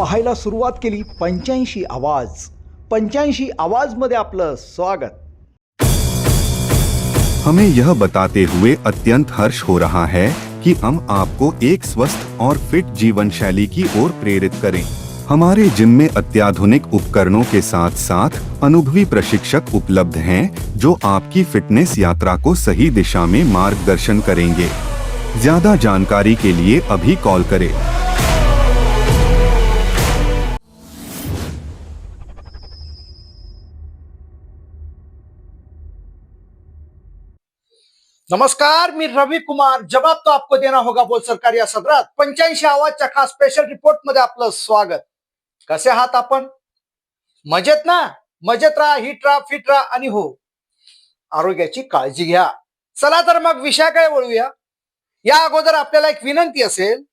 पाहायला सुरुवात केली 85 आवाज. 85 आवाज मध्ये आपलं स्वागत. हमें यह बताते हुए अत्यंत हर्ष हो रहा है कि हम आपको एक स्वस्थ और फिट जीवन शैली की ओर प्रेरित करें। हमारे जिम में अत्याधुनिक उपकरणों के साथ साथ अनुभवी प्रशिक्षक उपलब्ध हैं जो आपकी फिटनेस यात्रा को सही दिशा में मार्गदर्शन करेंगे। ज्यादा जानकारी के लिए अभी कॉल करें। नमस्कार, मी रवि कुमार. जवाब तो आपको देना होगा बोल सरकार या सदरात 85 आवाजच्या खास स्पेशल रिपोर्ट मध्ये आपलं स्वागत. कसे आहात आपण? मजेत ना? मजेत राहा, हिट राहा, फिट राहा आणि हो, आरोग्याची काळजी घ्या. चला तर मग विषयाकडे वळूया. या अगोदर आपल्याला एक विनंती असेल,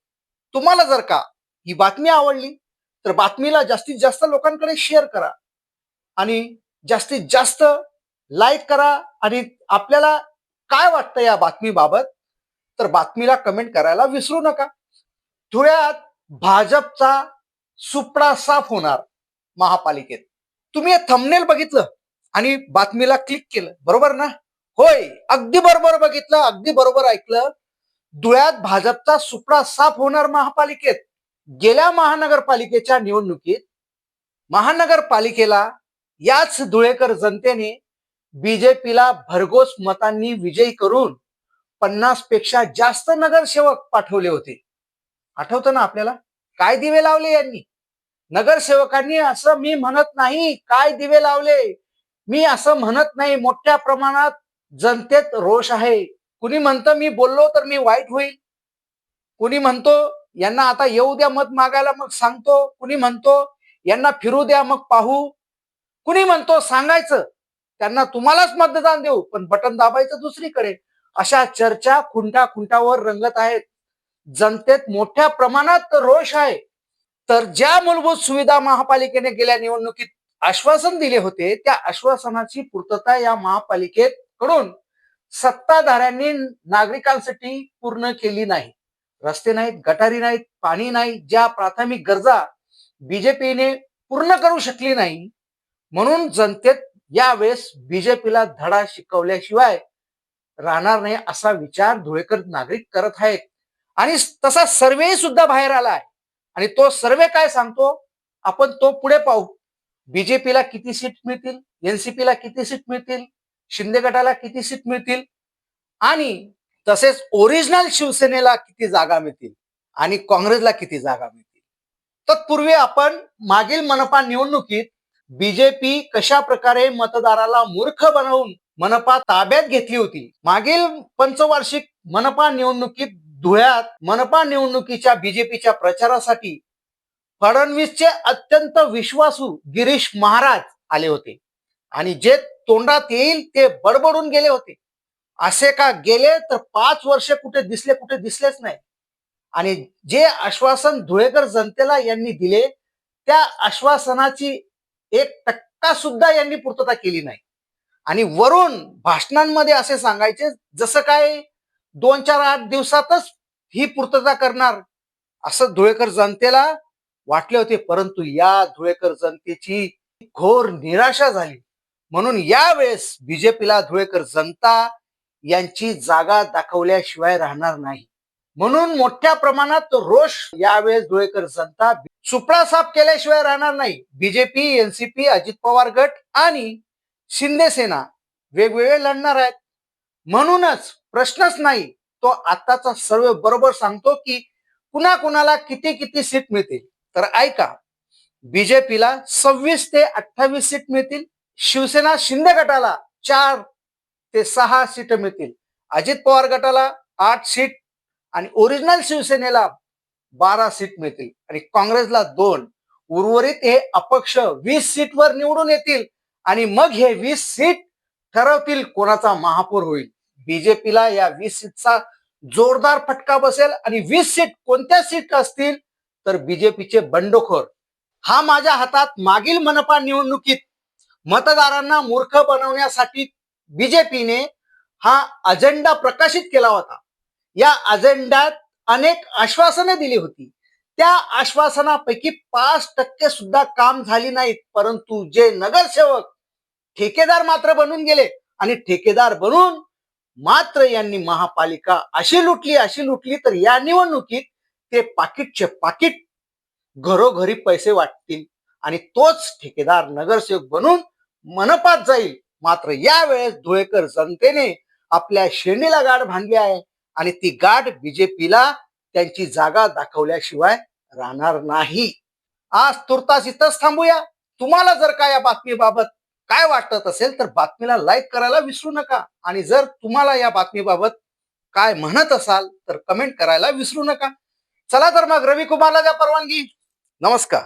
तुम्हाला जर का ही बातमी आवडली तर बातमीला जास्तीत जास्त लोकांकडे शेअर करा आणि जास्तीत जास्त लाईक करा. आणि आपल्याला काय वाटतं या बातमीबाबत तर बातमीला कमेंट करायला विसरू नका. धुळ्यात भाजपचा सुपडा साफ होणार महापालिकेत. तुम्ही हे थंबनेल बघितलं आणि बातमीला क्लिक केलं, बरोबर ना? होय, अगदी बरोबर बघितलं, अगदी बरोबर ऐकलं. धुळ्यात भाजपचा सुपडा साफ होणार महापालिकेत. गेल्या महानगरपालिकेच्या निवडणुकीत महानगरपालिकेला याच धुळेकर जनतेने बीजेपीला भरघोस मतांनी विजयी करून 50 पेक्षा जास्त नगरसेवक पाठवले होते. आठवतं ना आपल्याला? काय दिवे लावले यांनी नगरसेवकांनी? असं मी म्हणत नाही काय दिवे लावले, मी असं म्हणत नाही. मोठ्या प्रमाणात जनतेत रोष आहे. कुणी म्हणतं मी बोललो तर मी वाईट होईल, कुणी म्हणतो यांना आता येऊ द्या मत मागायला मग सांगतो, कुणी म्हणतो यांना फिरू द्या मग पाहू, कुणी म्हणतो सांगायचं त्यांना तुम्हालाच मतदान देऊ पण बटन दाबायचं दुसरीकडे. अशा चर्चा खुंटावर रंगत आहेत. जनतेत मोठ्या प्रमाणात रोष आहे. तर ज्या मूलभूत सुविधा महापालिकेने गेल्या निवडणुकीत आश्वासन दिले होते त्या आश्वासनाची पूर्तता या महापालिकेत कडून सत्ताधाऱ्यांनी नागरिकांसाठी पूर्ण केली नाही. रस्ते नाहीत, गटारी नाहीत, पाणी नाही, ज्या प्राथमिक गरजा बीजेपीने पूर्ण करू शकली नाही. म्हणून जनतेत यावेळेस बीजेपीला धडा शिकवल्याशिवाय राहणार नाही असा विचार धुळेकर नागरिक करत आहेत. आणि तसा सर्वे सुद्धा बाहेर आला आहे आणि तो सर्वे काय सांगतो आपण तो पुढे पाहू. बीजेपीला किती सीट मिळतील, एनसीपीला किती सीट मिळतील, शिंदे गटाला किती सीट मिळतील आणि तसेच ओरिजिनल शिवसेनेला किती जागा मिळतील आणि काँग्रेसला किती जागा मिळतील. तत्पूर्वी आपण मागील मनपा निवडणुकीत बीजेपी कशा प्रकारे मतदाराला मूर्ख बनवून मनपा ताब्यात घेतली होती. मागील पंचवार्षिक मनपा निवडणुकीत धुळ्यात मनपा निवडणुकीच्या बीजेपीच्या प्रचारासाठी फडणवीसचे अत्यंत विश्वासू गिरीश महाराज आले होते आणि जे तोंडात येईल ते बडबडून गेले होते. असे का गेले तर 5 वर्ष कुठे दिसलेच नाही. आणि जे आश्वासन धुळेकर जनतेला यांनी दिले त्या आश्वासनाची 1% सुद्धा यांनी पूर्तता केली नाही. आणि वरून भाषणांमध्ये असे सांगायचे जसं काय 2-4-8 दिवसातच ही पूर्तता करणार असं धुळेकर जनतेला वाटले होते. परंतु या धुळेकर जनतेची घोर निराशा झाली. म्हणून यावेळेस बीजेपीला धुळेकर जनता यांची जागा दाखवल्याशिवाय राहणार नाही. म्हणून मोठ्या प्रमाणात रोष यावेळेस धुळेकर जनता सुपडा साफ केल्याशिवाय राहणार नाही. बीजेपी, एनसीपी, अजित पवार गट आणि शिंदे सेना वेगवेगळे लढणार आहेत. म्हणूनच प्रश्नच नाही. तो आताचा सर्वे बरोबर सांगतो की कुणाला किती सीट मिळतील. तर ऐका, बीजेपीला 26 ते 28 सीट मिळतील. शिवसेना शिंदे गटाला 4 ते 6 सीट मिळतील. अजित पवार गटाला 8 सीट आणि ओरिजिनल शिवसेनेला 12 सीट मिळतील आणि काँग्रेसला 2. उर्वरित हे अपक्ष 20 सीटवर निवडून येतील आणि मग हे 20 सीट ठरवतील कोणाचा महापौर होईल. बीजेपीला या 20 सीटचा जोरदार फटका बसेल आणि 20 सीट कोणत्या सीट असतील तर बीजेपीचे बंडखोर. हा माझ्या हातात मागील मनपा निवडणुकीत मतदारांना मूर्ख बनवण्यासाठी बीजेपीने हा अजेंडा प्रकाशित केला होता. या अजेंड्यात अनेक आश्वासने दिली होती. त्या आश्वासनापैकी 5% सुद्धा काम झाली नाहीत, परंतु जे नगरसेवक ठेकेदार मात्र बनून गेले आणि ठेकेदार बनून मात्र यांनी महापालिका अशी लुटली तर या निवडणुकीत ते पाकिटचे पाकिट घरोघरी पैसे वाटतील आणि तोच ठेकेदार नगरसेवक बनून मनपात जाईल. मात्र यावेळेस धुळेकर जनतेने आपल्या शेंडीला गाठ बांधली आहे आणि ती गाठ बीजेपीला त्यांची जागा दाखवल्याशिवाय राहणार नाही. आज तुर्तास इथंच थांबूया. तुम्हाला जर का या बातमीबाबत काय वाटत असेल तर बातमीला लाईक करायला विसरू नका आणि जर तुम्हाला या बातमीबाबत काय म्हणत असाल तर कमेंट करायला विसरू नका. चला तर मग रवी कुमारला द्या परवानगी. नमस्कार.